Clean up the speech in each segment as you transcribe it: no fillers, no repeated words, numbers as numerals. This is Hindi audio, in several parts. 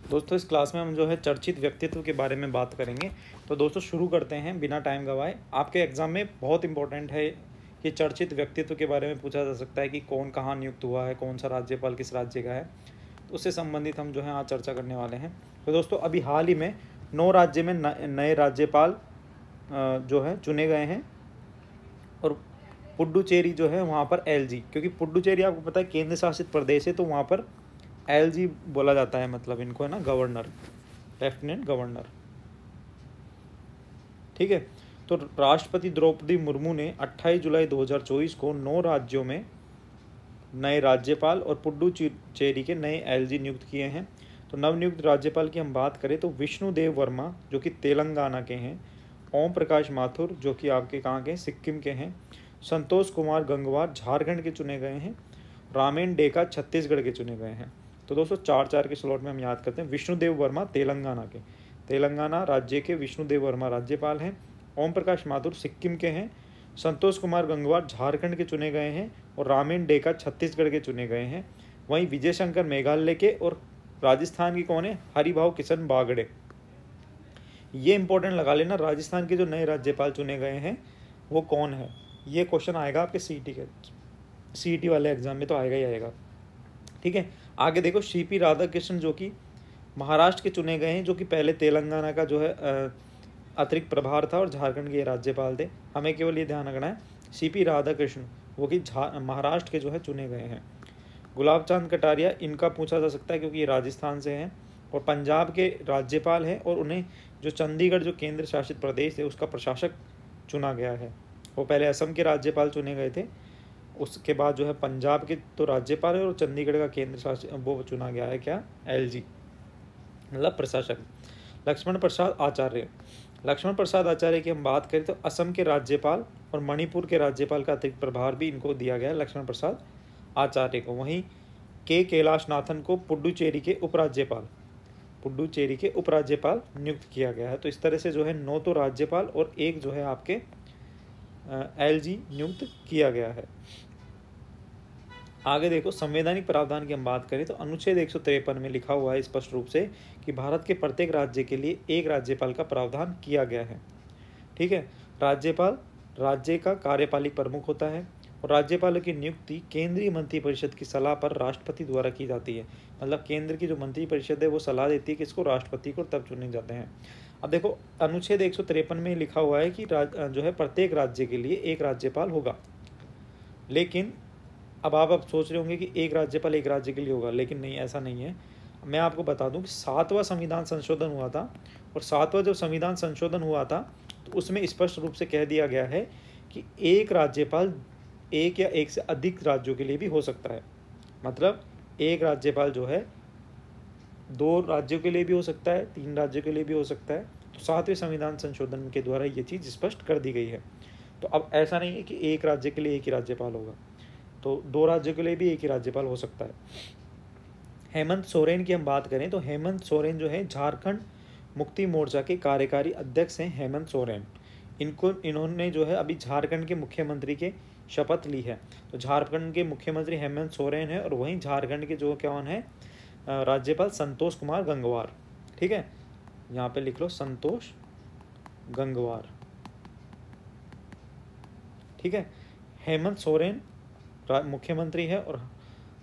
दोस्तों इस क्लास में हम जो है चर्चित व्यक्तित्व के बारे में बात करेंगे। तो दोस्तों शुरू करते हैं बिना टाइम गवाए। आपके एग्ज़ाम में बहुत इंपॉर्टेंट है कि चर्चित व्यक्तित्व के बारे में पूछा जा सकता है कि कौन कहाँ नियुक्त हुआ है, कौन सा राज्यपाल किस राज्य का है। तो उससे संबंधित हम जो है आज चर्चा करने वाले हैं। तो दोस्तों अभी हाल ही में 9 राज्य में नए राज्यपाल जो है चुने गए हैं। और पुडुचेरी जो है वहाँ पर एलजी, क्योंकि पुडुचेरी आपको पता है केंद्र शासित प्रदेश है, तो वहाँ पर एलजी बोला जाता है, मतलब इनको है ना गवर्नर, लेफ्टिनेंट गवर्नर। ठीक है। तो राष्ट्रपति द्रौपदी मुर्मू ने 28 जुलाई 2024 को 9 राज्यों में नए राज्यपाल और पुडुचेरी के नए एलजी नियुक्त किए हैं। तो नवनियुक्त राज्यपाल की हम बात करें तो विष्णुदेव वर्मा जो कि तेलंगाना के हैं, ओम प्रकाश माथुर जो कि आपके कहाँ के, सिक्किम के हैं, संतोष कुमार गंगवार झारखंड के चुने गए हैं, रामेन डेका छत्तीसगढ़ के चुने गए हैं। तो दोस्तों 4-4 के स्लॉट में हम याद करते हैं। विष्णुदेव वर्मा तेलंगाना राज्य के विष्णुदेव वर्मा राज्यपाल हैं। ओम प्रकाश माथुर सिक्किम के हैं। संतोष कुमार गंगवार झारखंड के चुने गए हैं और रामेन डेका छत्तीसगढ़ के चुने गए हैं। वहीं विजय शंकर मेघालय के और राजस्थान की कौन है, हरिभाव किशन बागड़े। ये इंपॉर्टेंट लगा लेना, राजस्थान के जो नए राज्यपाल चुने गए हैं वो कौन है। ये क्वेश्चन आएगा आपके सीईटी वाले एग्जाम में, तो आएगा ही आएगा। ठीक है। आगे देखो सीपी राधाकृष्णन जो कि महाराष्ट्र के चुने गए हैं, जो कि पहले तेलंगाना का जो है अतिरिक्त प्रभार था और झारखंड के राज्यपाल थे। हमें केवल ये ध्यान रखना है, सीपी राधाकृष्णन वो कि महाराष्ट्र के जो है चुने गए हैं। गुलाब चांद कटारिया, इनका पूछा जा सकता है क्योंकि ये राजस्थान से हैं और पंजाब के राज्यपाल हैं, और उन्हें जो चंडीगढ़ जो केंद्र शासित प्रदेश है उसका प्रशासक चुना गया है। वो पहले असम के राज्यपाल चुने गए थे, उसके बाद जो है पंजाब के तो राज्यपाल है और चंडीगढ़ का केंद्र शासित वो चुना गया है, क्या, एलजी मतलब प्रशासक। लक्ष्मण प्रसाद आचार्य की हम बात करें तो असम के राज्यपाल और मणिपुर के राज्यपाल का अतिरिक्त प्रभार भी इनको दिया गया है, लक्ष्मण प्रसाद आचार्य को। वहीं के कैलाशनाथन को पुडुचेरी के उपराज्यपाल नियुक्त किया गया है। तो इस तरह से जो है 9 तो राज्यपाल और 1 जो है आपके एलजी नियुक्त किया गया है। आगे देखो संवैधानिक प्रावधान की हम बात करें तो अनुच्छेद 153 में लिखा हुआ है स्पष्ट रूप से कि भारत के प्रत्येक राज्य के लिए 1 राज्यपाल का प्रावधान किया गया है। ठीक है। राज्यपाल राज्य का कार्यपालिक प्रमुख होता है और राज्यपालों की नियुक्ति केंद्रीय मंत्रिपरिषद की सलाह पर राष्ट्रपति द्वारा की जाती है। मतलब केंद्र की जो मंत्रिपरिषद है वो सलाह देती है कि इसको राष्ट्रपति को, तब चुने जाते हैं। अब देखो अनुच्छेद 153 में लिखा हुआ है कि जो है प्रत्येक राज्य के लिए 1 राज्यपाल होगा। लेकिन अब आप सोच रहे होंगे कि 1 राज्यपाल 1 राज्य के लिए होगा, लेकिन नहीं, ऐसा नहीं है। मैं आपको बता दूं कि 7वां संविधान संशोधन हुआ था, और 7वां जब संविधान संशोधन हुआ था तो उसमें स्पष्ट रूप से कह दिया गया है कि 1 राज्यपाल 1 या 1 से अधिक राज्यों के लिए भी हो सकता है। मतलब 1 राज्यपाल जो है 2 राज्यों के लिए भी हो सकता है, 3 राज्यों के लिए भी हो सकता है। तो 7वें संविधान संशोधन के द्वारा ये चीज़ स्पष्ट कर दी गई है। तो अब ऐसा नहीं है कि 1 राज्य के लिए 1 ही राज्यपाल होगा, तो 2 राज्यों के लिए भी 1 ही राज्यपाल हो सकता है। हेमंत सोरेन की हम बात करें तो हेमंत सोरेन जो है झारखंड मुक्ति मोर्चा के कार्यकारी अध्यक्ष हैं। हेमंत सोरेन इन्होंने जो है अभी झारखंड के मुख्यमंत्री के शपथ ली है। तो झारखंड के मुख्यमंत्री हेमंत सोरेन है और वहीं झारखंड के जो कौन है राज्यपाल संतोष कुमार गंगवार। ठीक है, यहाँ पे लिख लो संतोष गंगवार। ठीक है, हेमंत सोरेन मुख्यमंत्री है और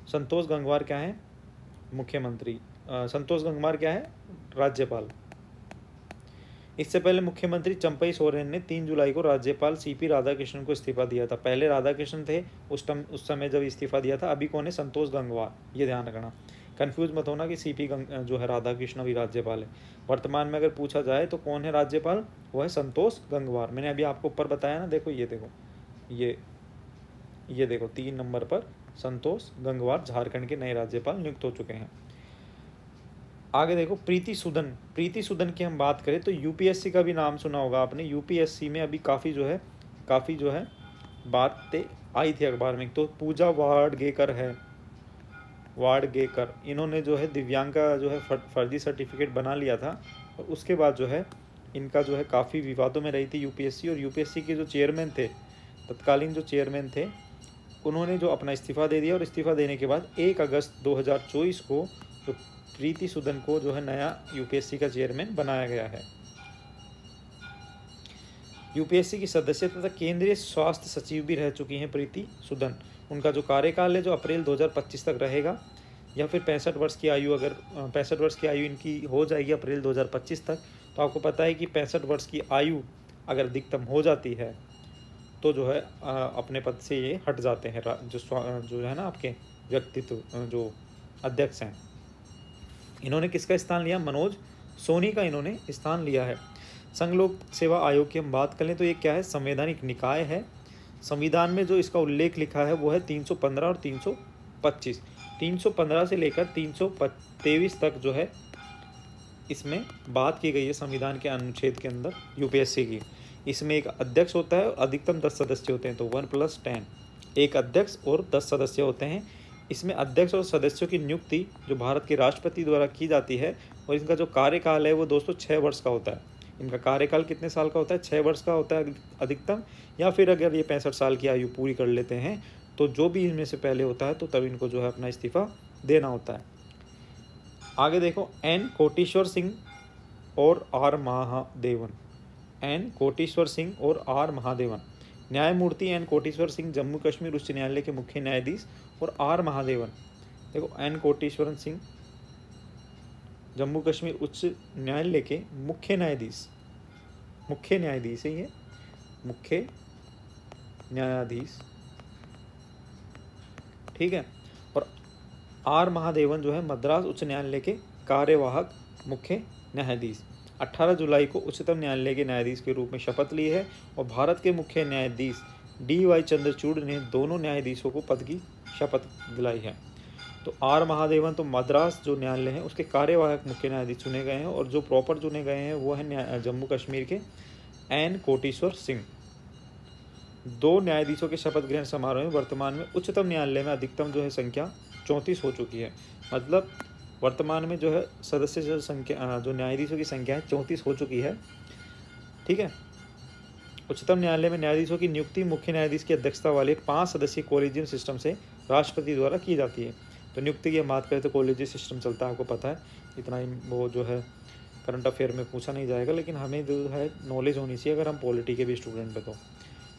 संतोष गंगवार क्या है, मुख्यमंत्री। संतोष गंगवार क्या है, राज्यपाल। इससे पहले मुख्यमंत्री चंपई सोरेन ने 3 जुलाई को राज्यपाल सीपी राधाकृष्णन को इस्तीफा दिया था। पहले राधाकृष्णन थे उस समय जब इस्तीफा दिया था, अभी कौन है, संतोष गंगवार। ये ध्यान रखना, कंफ्यूज मत होना कि सीपी जो है राधाकृष्णन अभी राज्यपाल है। वर्तमान में अगर पूछा जाए तो कौन है राज्यपाल, वो है संतोष गंगवार। मैंने अभी आपको ऊपर बताया ना, देखो ये देखो, ये देखो 3 नंबर पर संतोष गंगवार झारखंड के नए राज्यपाल नियुक्त हो चुके हैं। आगे देखो प्रीति सुदन की हम बात करें तो यूपीएससी का भी नाम सुना होगा आपने। यूपीएससी में अभी काफ़ी जो है बातें आई थी अखबार में। तो पूजा वाडगेकर इन्होंने जो है दिव्यांग का जो है फर्जी सर्टिफिकेट बना लिया था, और उसके बाद जो है इनका जो है काफ़ी विवादों में रही थी यूपीएससी। और यूपीएससी के जो चेयरमैन थे, तत्कालीन जो चेयरमैन थे, उन्होंने जो अपना इस्तीफ़ा दे दिया, और इस्तीफ़ा देने के बाद 1 अगस्त 2024 को तो प्रीति सूदन को जो है नया यूपीएससी का चेयरमैन बनाया गया है। यूपीएससी की सदस्य तथा केंद्रीय स्वास्थ्य सचिव भी रह चुकी हैं प्रीति सूदन। उनका जो कार्यकाल है जो अप्रैल 2025 तक रहेगा, या फिर 65 वर्ष की आयु, अगर 65 वर्ष की आयु इनकी हो जाएगी अप्रैल 2025 तक, तो आपको पता है कि 65 वर्ष की आयु अगर अधिकतम हो जाती है तो जो है अपने पद से ये हट जाते हैं, जो है ना आपके व्यक्तित्व जो अध्यक्ष हैं। इन्होंने किसका स्थान लिया? मनोज सोनी का इन्होंने स्थान लिया है। संघ लोक सेवा आयोग की हम बात करें तो ये क्या है? संवैधानिक निकाय है। संविधान में जो इसका उल्लेख लिखा है वो है 315 और 325। 315 से लेकर 323 तक जो है इसमें बात की गई है संविधान के अनुच्छेद के अंदर यूपीएससी की। इसमें एक अध्यक्ष होता है और अधिकतम 10 सदस्य होते हैं, तो 1+10, एक अध्यक्ष और 10 सदस्य होते हैं। इसमें अध्यक्ष और सदस्यों की नियुक्ति जो भारत के राष्ट्रपति द्वारा की जाती है, और इनका जो कार्यकाल है वो दोस्तों 6 वर्ष का होता है। इनका कार्यकाल कितने साल का होता है? 6 वर्ष का होता है अधिकतम, या फिर अगर ये 65 साल की आयु पूरी कर लेते हैं तो जो भी इनमें से पहले होता है तो तब इनको जो है अपना इस्तीफा देना होता है। आगे देखो, एन कोटेश्वर सिंह और आर महादेवन। एन कोटेश्वर सिंह और आर महादेवन। न्यायमूर्ति एन कोटेश्वर सिंह जम्मू कश्मीर उच्च न्यायालय के मुख्य न्यायाधीश, और आर महादेवन, देखो एन कोटेश्वर सिंह जम्मू कश्मीर उच्च न्यायालय के मुख्य न्यायाधीश, मुख्य न्यायाधीश है ये, मुख्य न्यायाधीश, ठीक है। और आर महादेवन जो है मद्रास उच्च न्यायालय के कार्यवाहक मुख्य न्यायाधीश। 18 जुलाई को उच्चतम न्यायालय के न्यायाधीश के रूप में शपथ ली है, और भारत के मुख्य न्यायाधीश DY चंद्रचूड़ ने दोनों न्यायाधीशों को पद की शपथ दिलाई है। तो आर महादेवन तो मद्रास जो न्यायालय है उसके कार्यवाहक मुख्य न्यायाधीश चुने गए हैं, और जो प्रॉपर चुने गए हैं वो है जम्मू कश्मीर के एन कोटेश्वर सिंह। 2 न्यायाधीशों के शपथ ग्रहण समारोह में वर्तमान में उच्चतम न्यायालय में अधिकतम जो है संख्या 34 हो चुकी है। मतलब वर्तमान में जो है सदस्य जो संख्या, जो न्यायाधीशों की संख्या है 34 हो चुकी है, ठीक है। उच्चतम न्यायालय में न्यायाधीशों की नियुक्ति मुख्य न्यायाधीश की अध्यक्षता वाले 5 सदस्यीय कॉलेजियम सिस्टम से राष्ट्रपति द्वारा की जाती है। तो नियुक्ति की हम बात करें तो कॉलेजियम सिस्टम चलता है, आपको पता है, इतना ही वो जो है करंट अफेयर में पूछा नहीं जाएगा, लेकिन हमें जो है नॉलेज होनी चाहिए अगर हम पॉलिटी के भी स्टूडेंट हैं। तो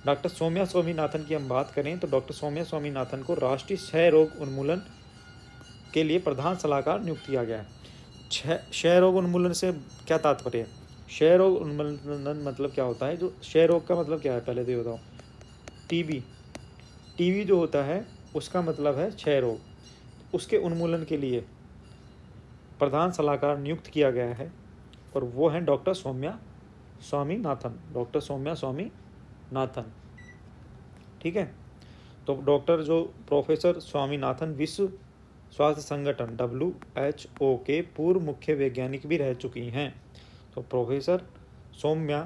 डॉक्टर सौम्या स्वामीनाथन की हम बात करें तो डॉक्टर सौम्या स्वामीनाथन को राष्ट्रीय क्षय रोग उन्मूलन के लिए प्रधान सलाहकार नियुक्त किया गया है। क्षय रोग उन्मूलन से क्या तात्पर्य है? क्षय रोग उन्मूलन मतलब क्या होता है? जो क्षय रोग का मतलब क्या है पहले तो ये बताओ। टीबी जो होता है उसका मतलब है क्षय रोग, उसके उन्मूलन के लिए प्रधान सलाहकार नियुक्त किया गया है, और वो हैं डॉक्टर सौम्या स्वामीनाथन, डॉक्टर सौम्या स्वामीनाथन, ठीक है। तो डॉक्टर जो प्रोफेसर स्वामीनाथन विश्व स्वास्थ्य संगठन WHO के पूर्व मुख्य वैज्ञानिक भी रह चुकी हैं। तो प्रोफेसर सौम्या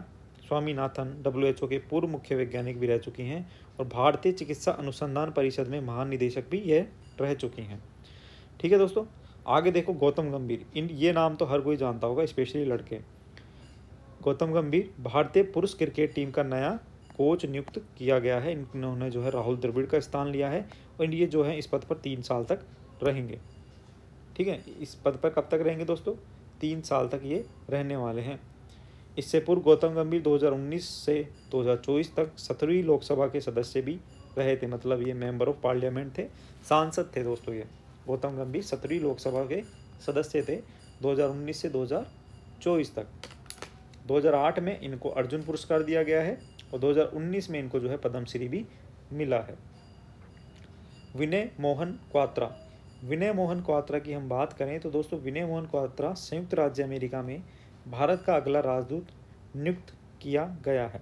स्वामीनाथन WHO के पूर्व मुख्य वैज्ञानिक भी रह चुकी हैं, और भारतीय चिकित्सा अनुसंधान परिषद में महानिदेशक भी ये रह चुकी हैं, ठीक है दोस्तों। आगे देखो, गौतम गंभीर, ये नाम तो हर कोई जानता होगा, स्पेशली लड़के। गौतम गंभीर भारतीय पुरुष क्रिकेट टीम का नया कोच नियुक्त किया गया है। इन्होंने जो है राहुल द्रविड़ का स्थान लिया है, और ये जो है इस पद पर 3 साल तक रहेंगे, ठीक है। इस पद पर कब तक रहेंगे दोस्तों? 3 साल तक ये रहने वाले हैं। इससे पूर्व गौतम गंभीर 2019 से 2024 तक 17वीं लोकसभा के सदस्य भी रहे थे, मतलब ये मेंबर ऑफ पार्लियामेंट थे, सांसद थे दोस्तों। ये गौतम गंभीर 17वीं लोकसभा के सदस्य थे 2019 से 2024 तक। 2008 में इनको अर्जुन पुरस्कार दिया गया है, और 2019 में इनको जो है पद्मश्री भी मिला है। विनय मोहन क्वात्रा। विनय मोहन क्वात्रा की हम बात करें तो दोस्तों विनय मोहन क्वात्रा संयुक्त राज्य अमेरिका में भारत का अगला राजदूत नियुक्त किया गया है।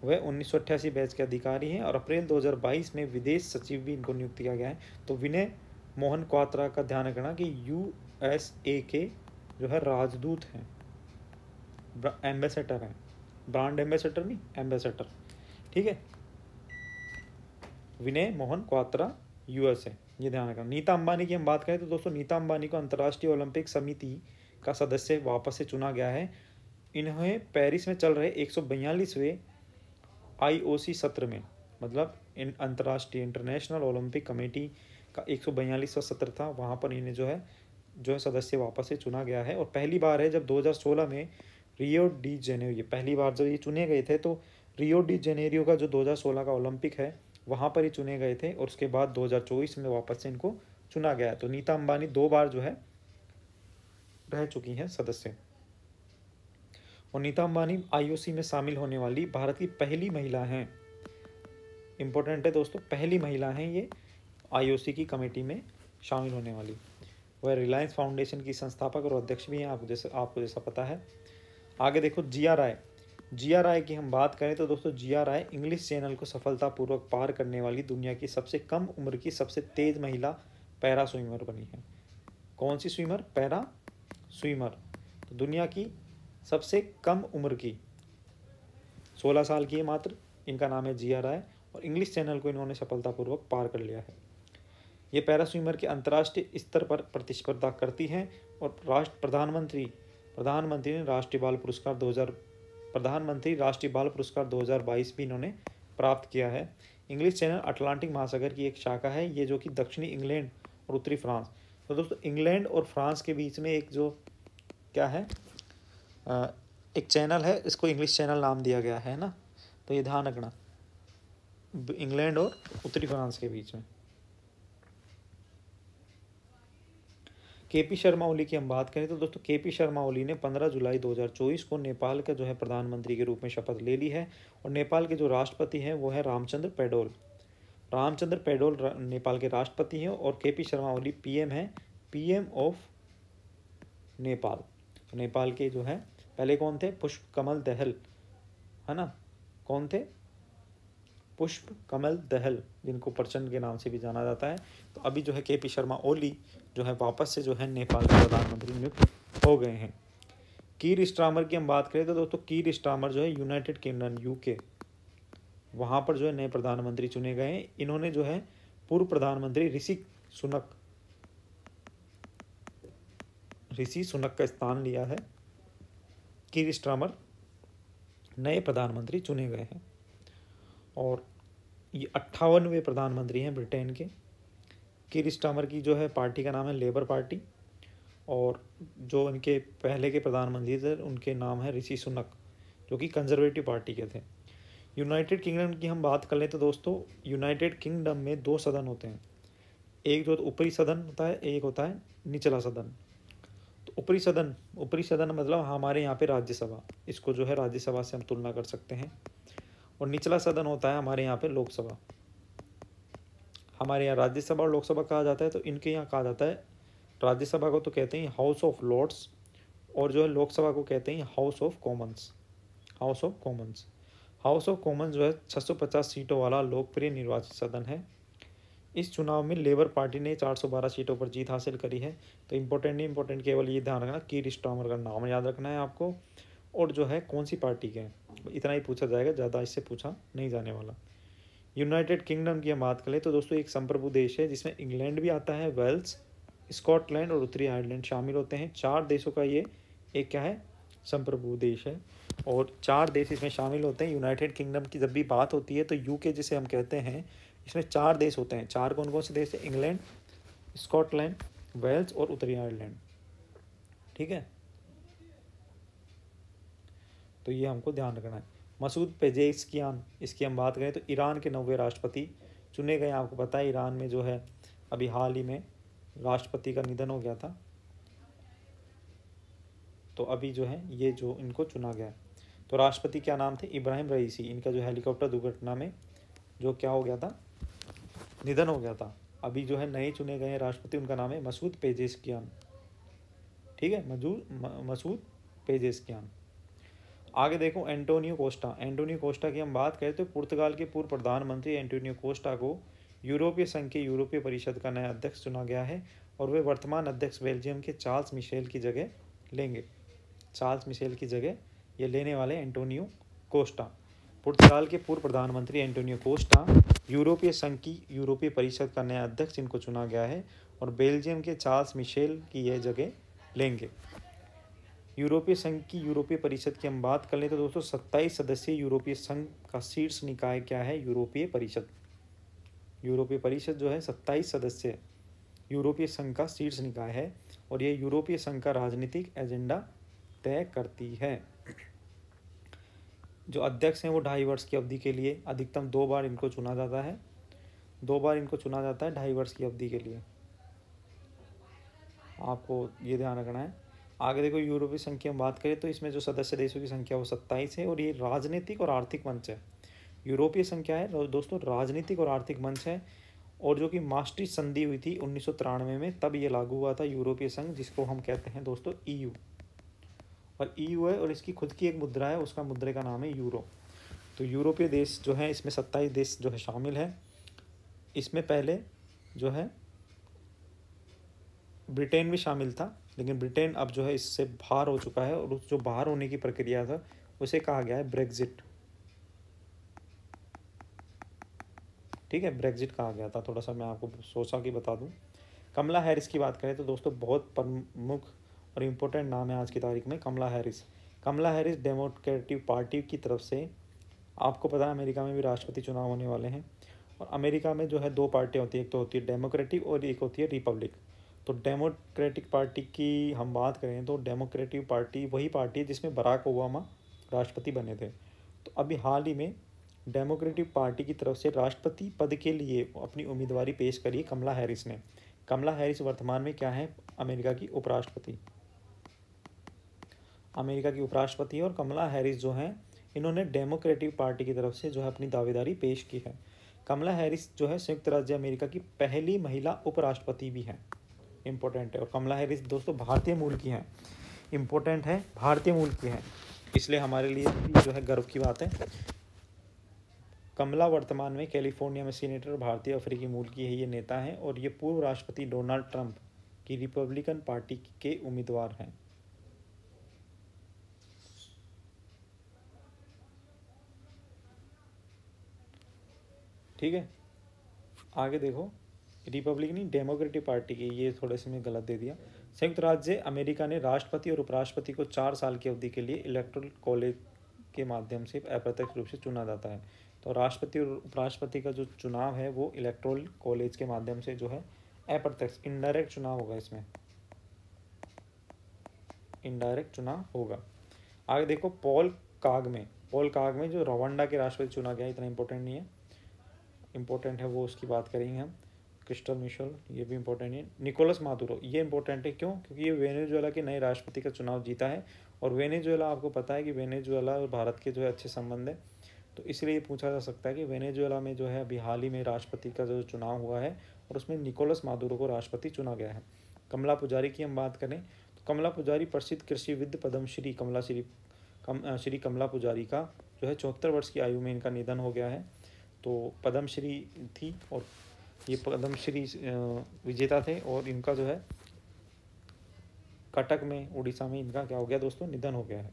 वह 1988 बैच के अधिकारी हैं, और अप्रैल 2022 में विदेश सचिव भी इनको नियुक्त किया गया है। तो विनय मोहन क्वात्रा का ध्यान रखना कि USA के जो है राजदूत हैं, एम्बेसडर हैं, ब्रांड एम्बेसडर नहीं, एम्बेसडर, ठीक है। विनय मोहन क्वात्रा USA, ये ध्यान रखना। नीता अंबानी की हम बात करें तो दोस्तों नीता अंबानी को अंतर्राष्ट्रीय ओलंपिक समिति का सदस्य वापस से चुना गया है। इन्हें पेरिस में चल रहे 142वें IOC सत्र में, मतलब अंतर्राष्ट्रीय इंटरनेशनल ओलंपिक कमेटी का 142वां सत्र था, वहाँ पर इन्हें जो है जो है सदस्य वापस से चुना गया है। और पहली बार है जब 2016 में रियो डी जेनेरियो, ये पहली बार जब ये चुने गए थे तो रियो डी जेनेरियो का जो 2016 का ओलंपिक है वहाँ पर ही चुने गए थे, और उसके बाद 2024 में वापस से इनको चुना गया है। तो नीता अंबानी 2 बार जो है रह चुकी हैं सदस्य। और नीता अंबानी आईओसी में शामिल होने वाली भारत की पहली महिला हैं। इंपॉर्टेंट है दोस्तों, पहली महिला हैं ये आईओसी की कमेटी में शामिल होने वाली। वह रिलायंस फाउंडेशन की संस्थापक और अध्यक्ष भी हैं, आपको जैसा पता है। आगे देखो जिया राय। जिया राय की हम बात करें तो दोस्तों जिया राय इंग्लिश चैनल को सफलतापूर्वक पार करने वाली दुनिया की सबसे कम उम्र की सबसे तेज महिला पैरा स्विमर बनी है। कौन सी स्विमर? Para swimmer. तो दुनिया की सबसे कम उम्र की, 16 साल की है मात्र, इनका नाम है जिया राय, और इंग्लिश चैनल को इन्होंने सफलतापूर्वक पार कर लिया है। ये पैरा स्विमर के अंतर्राष्ट्रीय स्तर पर प्रतिस्पर्धा करती हैं और प्रधानमंत्री राष्ट्रीय बाल पुरस्कार 2022 भी इन्होंने प्राप्त किया है। इंग्लिश चैनल अटलांटिक महासागर की एक शाखा है ये, जो कि दक्षिणी इंग्लैंड और उत्तरी फ्रांस, तो दोस्तों इंग्लैंड और फ्रांस के बीच में एक जो क्या है एक चैनल है, इसको इंग्लिश चैनल नाम दिया गया है ना, तो ये ध्यान रखना, इंग्लैंड और उत्तरी फ्रांस के बीच में। केपी शर्मा ओली की हम बात करें तो दोस्तों केपी शर्मा ओली ने 15 जुलाई 2024 को नेपाल का जो है प्रधानमंत्री के रूप में शपथ ले ली है। और नेपाल के जो राष्ट्रपति हैं वो है रामचंद्र पैडोल नेपाल के राष्ट्रपति हैं, और केपी शर्मा ओली पीएम हैं, पीएम ऑफ नेपाल। तो नेपाल के जो है पहले कौन थे? पुष्प कमल दहल, है ना, कौन थे? पुष्प कमल दहल, जिनको प्रचंड के नाम से भी जाना जाता है। तो अभी जो है केपी शर्मा ओली जो है वापस से जो है नेपाल के प्रधानमंत्री नियुक्त हो गए हैं। कीर स्टारमर की हम बात करें तो दोस्तों कीर स्टारमर जो है यूनाइटेड किंगडम यूके, वहाँ पर जो है नए प्रधानमंत्री चुने गए हैं। इन्होंने जो है पूर्व प्रधानमंत्री ऋषि सुनक का स्थान लिया है। कीर स्टारमर नए प्रधानमंत्री चुने गए हैं और ये 58वें प्रधानमंत्री हैं ब्रिटेन के। कीर स्टारमर की जो है पार्टी का नाम है लेबर पार्टी, और जो इनके पहले के प्रधानमंत्री थे उनके नाम है ऋषि सुनक, जो कि कंजर्वेटिव पार्टी के थे। यूनाइटेड किंगडम की हम बात कर लें तो दोस्तों यूनाइटेड किंगडम में 2 सदन होते हैं, एक जो ऊपरी सदन होता है, एक होता है निचला सदन। तो ऊपरी सदन मतलब हमारे यहाँ पे राज्यसभा, इसको जो है राज्यसभा से हम तुलना कर सकते हैं। और निचला सदन होता है हमारे यहाँ पे लोकसभा। हमारे यहाँ राज्यसभा और लोकसभा कहा जाता है, तो इनके यहाँ कहा जाता है राज्यसभा को तो कहते हैं हाउस ऑफ लॉर्ड्स, और जो है लोकसभा को कहते हैं house of Commons. House of Commons जो है 650 सीटों वाला लोकप्रिय निर्वाचित सदन है। इस चुनाव में लेबर पार्टी ने 412 सीटों पर जीत हासिल करी है। तो इम्पोर्टेंट केवल ये ध्यान रखना, कीर स्टारमर का नाम याद रखना है आपको, और जो है कौन सी पार्टी के हैं, इतना ही पूछा जाएगा, ज़्यादा इससे पूछा नहीं जाने वाला। यूनाइटेड किंगडम की हम बात करें तो दोस्तों एक संप्रभु देश है जिसमें इंग्लैंड भी आता है, वेल्स, स्कॉटलैंड और उत्तरी आयरलैंड शामिल होते हैं। 4 देशों का ये एक क्या है, संप्रभु देश है, और 4 देश इसमें शामिल होते हैं। यूनाइटेड किंगडम की जब भी बात होती है तो यूके जिसे हम कहते हैं, इसमें 4 देश होते हैं। 4 कौन कौन से देश है? इंग्लैंड, स्कॉटलैंड, वेल्स और उत्तरी आयरलैंड। ठीक है, तो ये हमको ध्यान रखना है। मसूद पेजेश्कियान, इसकी हम बात करें तो ईरान के 9वें राष्ट्रपति चुने गए। आपको पता है ईरान में जो है अभी हाल ही में राष्ट्रपति का निधन हो गया था, तो अभी जो है ये जो इनको चुना गया। तो राष्ट्रपति क्या नाम थे? इब्राहिम रईसी। इनका जो हेलीकॉप्टर दुर्घटना में जो क्या हो गया था, निधन हो गया था। अभी जो है नए चुने गए राष्ट्रपति, उनका नाम है मसूद पेजेश्कियान। ठीक है, मसूद पेजेश्कियान। आगे देखो एंटोनियो कोस्टा की हम बात करें तो पुर्तगाल के पूर्व प्रधानमंत्री एंटोनियो कोस्टा को यूरोपीय संघ के यूरोपीय परिषद का नया अध्यक्ष चुना गया है, और वे वर्तमान अध्यक्ष बेल्जियम के चार्ल्स मिशेल की जगह लेंगे। चार्ल्स मिशेल की जगह ये लेने वाले एंटोनियो कोस्टा। पुर्तगाल के पूर्व प्रधानमंत्री एंटोनियो कोस्टा यूरोपीय संघ की यूरोपीय परिषद का नया अध्यक्ष इनको चुना गया है, और बेल्जियम के चार्ल्स मिशेल की यह जगह लेंगे। यूरोपीय संघ की यूरोपीय परिषद की हम बात कर लें तो दोस्तों 27 सदस्यीय यूरोपीय संघ का शीर्ष निकाय क्या है? यूरोपीय परिषद। यूरोपीय परिषद जो है 27 सदस्य यूरोपीय संघ का शीर्ष निकाय है, और ये यूरोपीय संघ का राजनीतिक एजेंडा तय करती है। जो अध्यक्ष हैं वो 2.5 वर्ष की अवधि के लिए, अधिकतम 2 बार इनको चुना जाता है, 2 बार इनको चुना जाता है 2.5 वर्ष की अवधि के लिए, आपको ये ध्यान रखना है। आगे देखो, यूरोपीय संघ की हम बात करें तो इसमें जो सदस्य देशों की संख्या वो 27 है और ये राजनीतिक और आर्थिक मंच है। यूरोपीय संघ क्या है दोस्तों? राजनीतिक और आर्थिक मंच है। और जो कि मास्ट्रिच संधि हुई थी 1993 में, तब ये लागू हुआ था यूरोपीय संघ, जिसको हम कहते हैं दोस्तों EU। और EU है और इसकी खुद की एक मुद्रा है, उसका मुद्रे का नाम है यूरो। तो यूरोपीय देश जो है, इसमें 27 देश जो है शामिल है। इसमें पहले जो है ब्रिटेन भी शामिल था, लेकिन ब्रिटेन अब जो है इससे बाहर हो चुका है, और उस जो बाहर होने की प्रक्रिया था उसे कहा गया है ब्रेग्जिट। ठीक है, ब्रेग्जिट कहा गया था। थोड़ा सा मैं आपको सोचा कि बता दूं। कमला हैरिस की बात करें तो दोस्तों बहुत प्रमुख और इम्पोर्टेंट नाम है आज की तारीख में, कमला हैरिस। कमला हैरिस डेमोक्रेटिक पार्टी की तरफ से, आपको पता है अमेरिका में भी राष्ट्रपति चुनाव होने वाले हैं, और अमेरिका में जो है 2 पार्टियाँ होती है, एक तो होती है डेमोक्रेटिक और एक होती है रिपब्लिक। तो डेमोक्रेटिक पार्टी की हम बात करें तो डेमोक्रेटिक पार्टी वही पार्टी है जिसमें बराक ओबामा राष्ट्रपति बने थे। तो अभी हाल ही में डेमोक्रेटिक पार्टी की तरफ से राष्ट्रपति पद के लिए अपनी उम्मीदवारी पेश करी कमला हैरिस ने। कमला हैरिस वर्तमान में क्या है? अमेरिका की उपराष्ट्रपति, अमेरिका की उपराष्ट्रपति। और कमला हैरिस जो हैं, इन्होंने डेमोक्रेटिक पार्टी की तरफ से जो है अपनी दावेदारी पेश की है। कमला हैरिस जो है संयुक्त राज्य अमेरिका की पहली महिला उपराष्ट्रपति भी हैं, इम्पोर्टेंट है। और कमला हैरिस दोस्तों भारतीय मूल की हैं, इम्पोर्टेंट है, भारतीय मूल की हैं, इसलिए हमारे लिए भी जो है गर्व की बात है। कमला वर्तमान में कैलिफोर्निया में सीनेटर, भारतीय अफ्रीकी मूल की है ये नेता हैं, और ये पूर्व राष्ट्रपति डोनाल्ड ट्रंप की रिपब्लिकन पार्टी के उम्मीदवार हैं। ठीक है, आगे देखो, रिपब्लिक नहीं, डेमोक्रेटिक पार्टी की, ये थोड़े से मैं गलत दे दिया। संयुक्त राज्य अमेरिका ने राष्ट्रपति और उपराष्ट्रपति को 4 साल की अवधि के लिए इलेक्टोरल कॉलेज के माध्यम से अप्रत्यक्ष रूप से चुना जाता है। तो राष्ट्रपति और उपराष्ट्रपति का जो चुनाव है वो इलेक्टोरल कॉलेज के माध्यम से जो है अप्रत्यक्ष, इनडायरेक्ट चुनाव होगा, इसमें इनडायरेक्ट चुनाव होगा। आगे देखो, पॉल कागमे जो रवांडा के राष्ट्रपति चुना गया, इतना इंपॉर्टेंट नहीं है, इंपॉर्टेंट है वो, उसकी बात करेंगे हम। क्रिस्टल मिशेल, ये भी इंपॉर्टेंट है। निकोलस मादुरो, ये इंपॉर्टेंट है, क्यों? क्योंकि ये वेनेजुएला के नए राष्ट्रपति का चुनाव जीता है, और वेनेजुएला, आपको पता है कि वेनेजुएला और भारत के जो है अच्छे संबंध है, तो इसलिए ये पूछा जा सकता है कि वेनेजुएला में जो है अभी हाल ही में राष्ट्रपति का जो चुनाव हुआ है और उसमें निकोलस मादुरो को राष्ट्रपति चुना गया है। कमला पुजारी की हम बात करें तो कमला पुजारी प्रसिद्ध कृषिविद पद्मश्री श्री कमला पुजारी का जो है 74 वर्ष की आयु में इनका निधन हो गया है। तो पद्मश्री थी और ये पद्मश्री विजेता थे, और इनका जो है कटक में, उड़ीसा में इनका क्या हो गया दोस्तों? निधन हो गया है।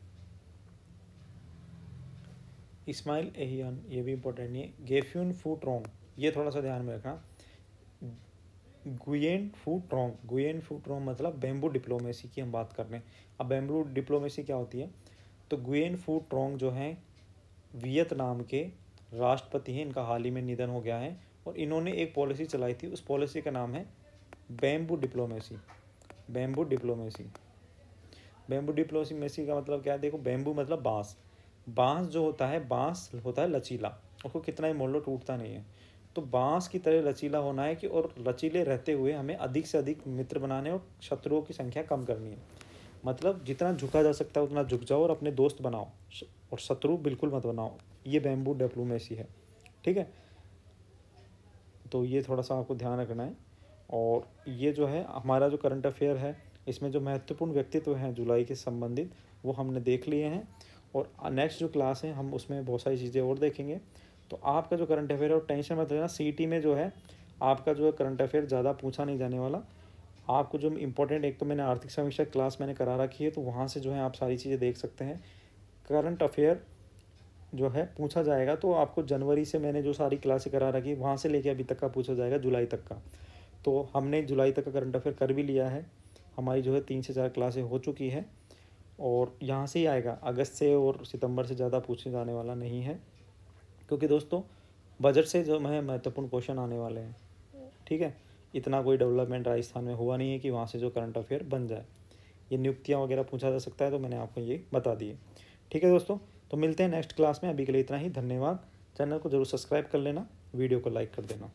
इस्माइल एहियन, ये भी इंपॉर्टेंट नहीं है। गेफ्यून फू ट्रोंग, ये थोड़ा सा ध्यान में रखना। गुयेन फू ट्रोंग मतलब बैम्बू डिप्लोमेसी की हम बात कर रहे हैं। अब बैम्बू डिप्लोमेसी क्या होती है? तो गुयेन फू ट्रोंग जो हैं वियतनाम के राष्ट्रपति हैं, इनका हाल ही में निधन हो गया है, और इन्होंने एक पॉलिसी चलाई थी, उस पॉलिसी का नाम है बैम्बू डिप्लोमेसी। बैम्बू डिप्लोमेसी का मतलब क्या है? देखो, बैम्बू मतलब बांस, बांस जो होता है, बांस होता है लचीला, उसको कितना ही मोड़ लो टूटता नहीं है। तो बांस की तरह लचीला होना है कि, और लचीले रहते हुए हमें अधिक से अधिक मित्र बनाने और शत्रुओं की संख्या कम करनी है। मतलब जितना झुका जा सकता है उतना झुक जाओ और अपने दोस्त बनाओ, और शत्रु बिल्कुल मत बनाओ। ये बैम्बू डिप्लोमेसी है। ठीक है, तो ये थोड़ा सा आपको ध्यान रखना है। और ये जो है हमारा जो करंट अफेयर है, इसमें जो महत्वपूर्ण व्यक्तित्व हैं जुलाई के संबंधित, वो हमने देख लिए हैं, और नेक्स्ट जो क्लास है हम उसमें बहुत सारी चीज़ें और देखेंगे। तो आपका जो करंट अफेयर है, और टेंशन मत लेना, CET में जो है आपका जो है करंट अफेयर ज़्यादा पूछा नहीं जाने वाला। आपको जो इम्पोर्टेंट, एक तो मैंने आर्थिक समीक्षा क्लास मैंने करा रखी है, तो वहाँ से जो है आप सारी चीज़ें देख सकते हैं। करंट अफेयर जो है पूछा जाएगा, तो आपको जनवरी से मैंने जो सारी क्लासें करा रखी है वहाँ से लेके अभी तक का पूछा जाएगा, जुलाई तक का। तो हमने जुलाई तक का करंट अफेयर कर भी लिया है, हमारी जो है 3 से 4 क्लासें हो चुकी है, और यहाँ से ही आएगा। अगस्त से और सितंबर से ज़्यादा पूछे जाने वाला नहीं है, क्योंकि दोस्तों बजट से जो है महत्वपूर्ण क्वेश्चन आने वाले हैं। ठीक है, इतना कोई डेवलपमेंट राजस्थान में हुआ नहीं है कि वहाँ से जो करंट अफेयर बन जाए। ये नियुक्तियाँ वगैरह पूछा जा सकता है, तो मैंने आपको ये बता दिए। ठीक है दोस्तों, तो मिलते हैं नेक्स्ट क्लास में। अभी के लिए इतना ही, धन्यवाद। चैनल को जरूर सब्सक्राइब कर लेना, वीडियो को लाइक कर देना।